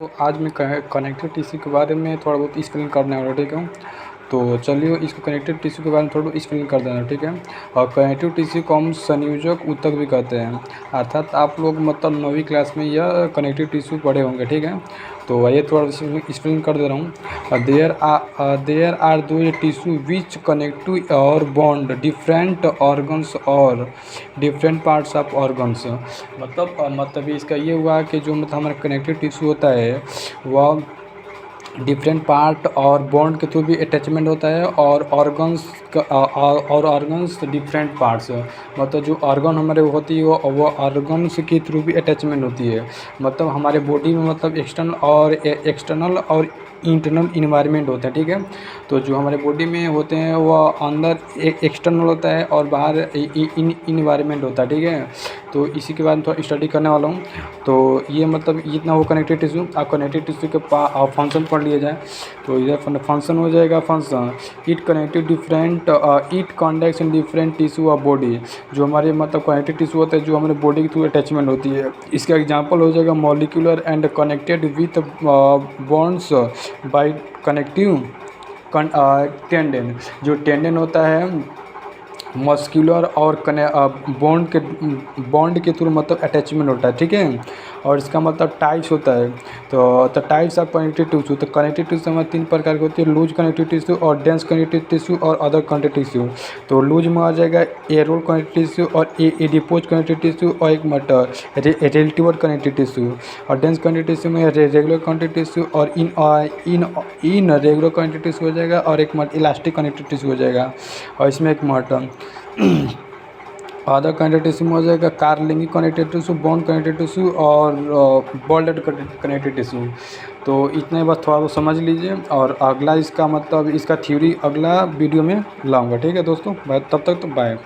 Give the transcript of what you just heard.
तो आज मैं कनेक्टिव टिश्यू के बारे में थोड़ा बहुत एक्सप्लेन करने वाला हूँ, ठीक है। तो चलिए इसको कनेक्टिव टिश्यू के बारे में थोड़ा बहुत एक्सप्लेन कर देना, ठीक है। और कनेक्टिव टिश्यू को हम संयोजक ऊतक भी कहते हैं, अर्थात आप लोग मतलब 9वीं क्लास में यह कनेक्टिव टिश्यू पढ़े होंगे, ठीक है। तो आइए थोड़ा एक्सप्लेन कर दे रहा हूँ। देयर आर दो टिश्यू विच कनेक्ट और बॉन्ड डिफरेंट ऑर्गन्स और डिफरेंट पार्ट्स ऑफ ऑर्गन्स। मतलब इसका ये हुआ कि जो मतलब हमारा कनेक्टिव टिश्यू होता है वह डिफरेंट पार्ट और बॉन्ड के थ्रू भी अटैचमेंट होता है और ऑर्गन्स का और ऑर्गन्स डिफरेंट पार्ट्स, मतलब जो ऑर्गन हमारे होती है वो ऑर्गन्स के थ्रू भी अटैचमेंट होती है। मतलब हमारे बॉडी में मतलब एक्सटर्नल और इंटरनल इन्वायरमेंट होता है, ठीक है। तो जो हमारे बॉडी में होते हैं वो अंदर एक्सटर्नल होता है और बाहर इन्वायरमेंट होता है, ठीक है। तो इसी के बारे में थोड़ा स्टडी करने वाला हूँ। तो ये मतलब इतना वो कनेक्टिव टिश्यू। आप कनेक्टिव टिश्यू के फंक्शन पढ़ लिया जाए तो इधर फंक्शन हो जाएगा। Function it conducts in different tissue of body. जो हमारे मतलब कनेक्टिव टिश्यू होता है जो हमारे बॉडी के थ्रू अटैचमेंट होती है, इसका एग्जांपल हो जाएगा molecular and connected with bonds bye connective tendon. जो टेंडन होता है मस्कुलर और बॉन्ड के थ्रू मतलब अटैचमेंट होता है, ठीक है। और इसका मतलब टाइप्स होता है। तो टाइप्स ऑफ कनेक्टिव टिश्यू, तो कनेक्टिव टिश्यू में 3 प्रकार के होती है, लूज कनेक्टिव टिश्यू और डेंस कनेक्टिव टिश्यू और अदर कनेक्टिव टिश्यू। तो लूज में आ जाएगा एरोल कनेक्टिव टिश्यू और एडिपोज कनेक्टिव टिश्यू और एक मटर रेटिवर कनेक्टिव टिश्यू। और डेंस कनेक्टिव टिश्यू में रेगुलर कनेक्टिव टिश्यू और इन रेगुलर कनेक्टिव टिश्यू हो जाएगा और एक इलास्टिक कनेक्टिव टिश्यू हो जाएगा। और इसमें एक मटर अदर कनेक्टिव टिश्यू में हो जाएगा कार्लिंगी connective tissue, bone connective tissue और बॉल्डेड कनेक्टिव टिश्यू। तो इतने बस थोड़ा बहुत समझ लीजिए और अगला इसका मतलब इसका थ्योरी अगला वीडियो में लाऊंगा, ठीक है दोस्तों। तब तक तो बाय।